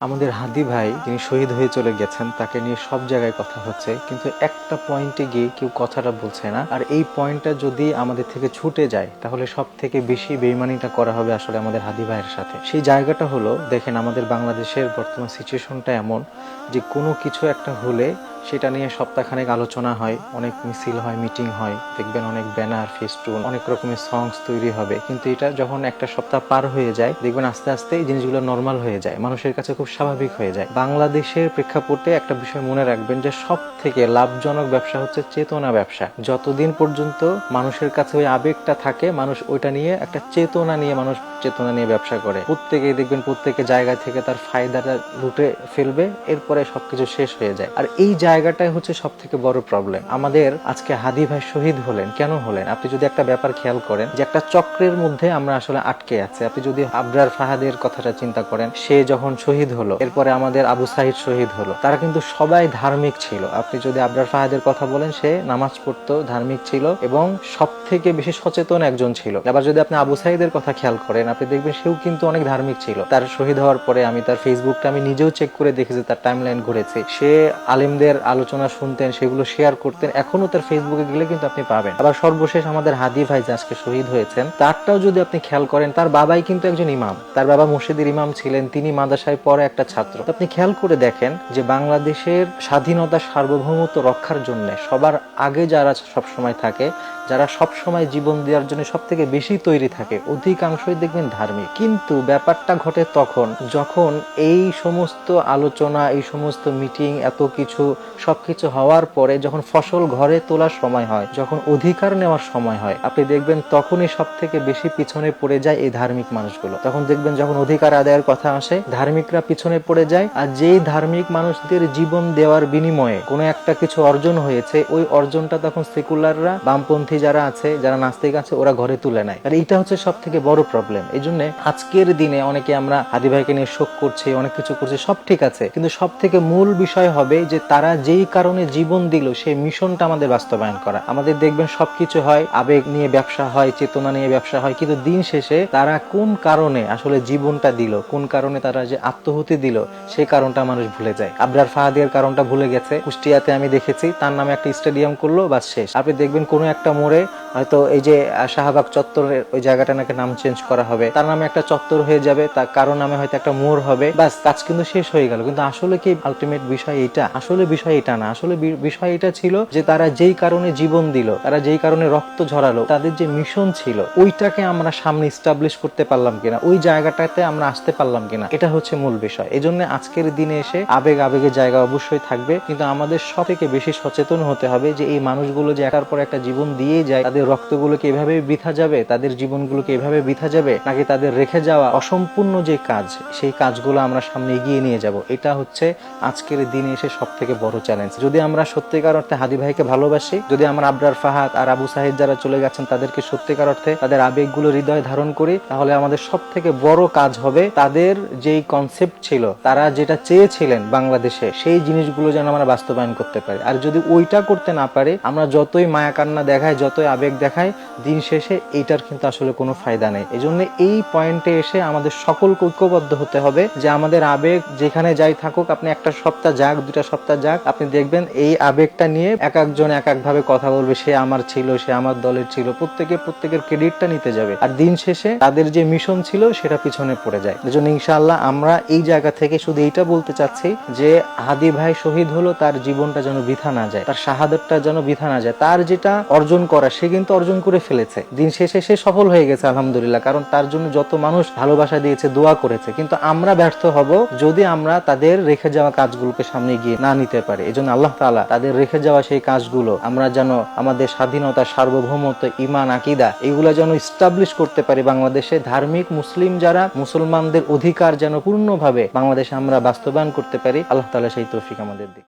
আমাদের হাদি ভাই তিনি শহীদ হয়ে চলে গেছেন, তাকে নিয়ে সব জায়গায় কথা হচ্ছে, কিন্তু একটা পয়েন্টে গিয়ে কেউ কথাটা বলছে না। আর এই পয়েন্টটা যদি আমাদের থেকে ছুটে যায় তাহলে সব থেকে বেশি বেইমানিটা করা হবে আসলে আমাদের হাদি ভাইয়ের সাথে। সেই জায়গাটা হলো, দেখেন আমাদের বাংলাদেশের বর্তমান সিচুয়েশনটা এমন যে কোনো কিছু একটা হলে সেটা নিয়ে সপ্তাহখানেক আলোচনা হয়, অনেক মিছিল হয়, মিটিং হয়, দেখবেন অনেক ব্যানার, ফেস্টুন, অনেক রকমের সংস তৈরি হবে। কিন্তু এটা যখন একটা সপ্তাহ পার হয়ে যায় দেখবেন আস্তে আস্তে এই জিনিসগুলো নর্মাল হয়ে যায়, মানুষের কাছে খুব স্বাভাবিক হয়ে যায়। বাংলাদেশের প্রেক্ষাপটে একটা বিষয় মনে রাখবেন যে সব থেকে লাভজনক ব্যবসা হচ্ছে চেতনা ব্যবসা। যতদিন পর্যন্ত মানুষের কাছে ওই আবেগটা থাকে, মানুষ ওইটা নিয়ে একটা চেতনা নিয়ে ব্যবসা করে। প্রত্যেকেই দেখবেন প্রত্যেকের জায়গা থেকে তার ফায়দাটা লুটে ফেলবে, এরপরে সবকিছু শেষ হয়ে যায়। আর এই জায়গাটাই হচ্ছে সব থেকে বড় প্রবলেম। আমাদের আজকে হাদি ভাই শহীদ হলেন, কেন হলেন? আপনি যদি একটা ব্যাপার খেয়াল করেন যে একটা চক্রের মধ্যে আমরা আসলে আটকে আছি। আপনি যদি আবরার ফাহাদের কথাটা চিন্তা করেন, সে যখন শহীদ হলো, এরপরে আমাদের আবু সাইদ শহীদ হলো, তারা কিন্তু সবাই ধার্মিক ছিল। আপনি যদি আবরার ফাহাদের কথা বলেন, সে নামাজ পড়তো, ধার্মিক ছিল এবং সব থেকে বেশি সচেতন একজন ছিল। আবার যদি আপনি আবু সাইদের কথা খেয়াল করেন, আপনি দেখবেন সেও কিন্তু অনেক ধার্মিক ছিল। তার শহীদ হওয়ার পরে আমি তার ফেসবুকটা আমি নিজেও চেক করে দেখেছি, তার টাইমলাইন ঘুরেছে, সে আলেমদের আলোচনা শুনতেন, সেগুলো শেয়ার করতেন, এখনো তার ফেসবুকে গেলে কিন্তু আপনি পাবেন। আবার সর্বশেষ আমাদের হাদি ভাই যে আজকে শহীদ হয়েছেন, তারটাও যদি আপনি খেয়াল করেন, তার বাবাই কিন্তু একজন ইমাম, তার বাবা মসজিদের ইমাম ছিলেন, তিনি মাদ্রাসায় পড়া একটা ছাত্র। আপনি খেয়াল করে দেখেন যে বাংলাদেশের স্বাধীনতা সার্বভৌমত্ব রক্ষার জন্য সবার আগে যারা সবসময় থাকে, যারা সবসময় জীবন দেওয়ার জন্য সব থেকে বেশি তৈরি থাকে, অধিকাংশই দেখবেন ধার্মিক। কিন্তু ব্যাপারটা ঘটে তখন যখন এই সমস্ত আলোচনা, এই সমস্ত মিটিং, এত কিছু সবকিছু হওয়ার পরে যখন ফসল ঘরে তোলার সময় হয়, যখন অধিকার নেওয়ার সময় হয়, আপনি দেখবেন তখনই সব থেকে বেশি পিছনে পড়ে যায় এই ধার্মিক মানুষগুলো। তখন দেখবেন যখন অধিকার আদায়ের কথা আসে, ধার্মিকরা পিছনে পড়ে যায়। আর যেই ধার্মিক মানুষদের জীবন দেওয়ার বিনিময়ে কোনো একটা কিছু অর্জন হয়েছে, ওই অর্জনটা তখন সেকুলাররা, বামপন্থী যারা আছে, যারা নাস্তিক আছে, ওরা ঘরে তুলে নেয়। আর এইটা হচ্ছে সব থেকে বড় প্রবলেম। এই জন্য আজকের দিনে অনেকে আমরা হাদি ভাইকে নিয়ে শোক করছি, অনেক কিছু করছি, সব ঠিক আছে, কিন্তু সব থেকে মূল বিষয় হবে যে তারা যেই কারণে জীবন দিল সেই মিশনটা আমাদের বাস্তবায়ন করা। আমাদের দেখবেন সবকিছু হয়, আবেগ নিয়ে ব্যবসা হয়, চেতনা নিয়ে ব্যবসা হয়, কিন্তু দিন শেষে তারা কোন কারণে আসলে জীবনটা দিল, কোন কারণে তারা যে আত্মহুতি দিল, সেই কারণটা মানুষ ভুলে যায়। আবরার ফাহাদের কারণটা ভুলে গেছে। কুষ্টিয়াতে আমি দেখেছি, তার নামে একটা স্টেডিয়াম করলো, বাস শেষ। আপনি দেখবেন কোনো একটা মোড়ে হয়তো এই যে শাহবাগ চত্বরের ওই জায়গাটা নাকি নাম চেঞ্জ করা হবে, তার নামে একটা চত্বর হয়ে যাবে, তার কারো নামে হয়তো একটা মোড় হবে, বাস কাজ কিন্তু শেষ হয়ে গেল। কিন্তু আসলে কি আলটিমেট বিষয় এটা? আসলে বিষয় এটা না। আসলে বিষয় এটা ছিল যে তারা যেই কারণে জীবন দিল, তারা যেই কারণে রক্ত ঝরালো, তাদের যে মিশন ছিল, ওইটাকে আমরা সামনে এস্টাবলিশ করতে পারলাম কিনা, ওই জায়গাটাতে আমরা আসতে পারলাম কিনা, এটা হচ্ছে মূল বিষয়। এই জন্য আজকের দিনে এসে আবেগের জায়গা অবশ্যই থাকবে, কিন্তু আমাদের সব থেকে বেশি সচেতন হতে হবে যে এই মানুষগুলো যে একার পর একটা জীবন দিয়ে যায়, তাদের রক্তগুলোকে এভাবে বৃথা যাবে, তাদের জীবনগুলোকে এভাবে বৃথা যাবে, নাকি তাদের রেখে যাওয়া অসম্পূর্ণ যে কাজ, সেই কাজগুলো আমরা সামনে এগিয়ে নিয়ে যাব। এটা হচ্ছে আজকের দিনে এসে সব থেকে বড় চ্যালেঞ্জ। যদি আমরা সত্যিকার অর্থে হাদি ভাইকে ভালোবাসি, যদি আমরা আবরার ফাহাদ আর আবু সাহিদ যারা চলে গেছেন তাদেরকে সত্যিকার অর্থে তাদের আবেগগুলো হৃদয়ে ধারণ করি, তাহলে আমাদের সব থেকে বড় কাজ হবে তাদের যেই কনসেপ্ট ছিল, তারা যেটা চেয়েছিলেন বাংলাদেশে, সেই জিনিসগুলো যেন আমরা বাস্তবায়ন করতে পারি। আর যদি ওইটা করতে না পারি, আমরা যতই মায়া কান্না দেখাই, যতই আবেগ দেখাই, দিন শেষে এইটার কিন্তু আসলে কোনো ফায়দা নেই। এই জন্য এই পয়েন্টে এসে আমাদের সকলকে ঐক্যবদ্ধ হতে হবে যে আমাদের আবেগ যেখানে যাই থাকুক, আপনি একটা সপ্তাহ যাক, 2টা সপ্তাহ যাক, আপনি দেখবেন এই আবেগটা নিয়ে এক একজন এক একভাবে কথা বলবে, সে আমার ছিল, সে আমার দলের ছিল, প্রত্যেকের ক্রেডিটটা নিতে যাবে। আর দিন শেষে তাদের যে মিশন ছিল সেটা পিছনে পড়ে যায়। এজন্য ইনশাআল্লাহ আমরা এই জায়গা থেকে শুধু এইটা বলতে চাচ্ছি যে হাদি ভাই শহীদ হলো, তার জীবনটা যেন বৃথা না যায়, তার শাহাদাতটা যেন বৃথা না যায়। তার যেটা অর্জন করা, সে কিন্তু অর্জন করে ফেলেছে। দিন শেষে সে সফল হয়ে গেছে আলহামদুলিল্লাহ, কারণ তার জন্য যত মানুষ ভালোবাসা দিয়েছে, দোয়া করেছে। কিন্তু আমরা ব্যর্থ হব যদি আমরা তাদের রেখে যাওয়া কাজগুলোকে সামনে গিয়ে না নিতে পারি। এজন্য আল্লাহ তাআলা তাদের রেখে যাওয়া সেই কাজগুলো আমরা যেন আমাদের স্বাধীনতা, সার্বভৌমত্ব, ঈমান, আকীদা, এগুলা যেন এস্টাবলিশ করতে পারি বাংলাদেশে। ধার্মিক মুসলিম যারা, মুসলমানদের অধিকার যেন পূর্ণভাবে বাংলাদেশে আমরা বাস্তবায়ন করতে পারি। আল্লাহ তাআলা সেই তৌফিক আমাদের দিক।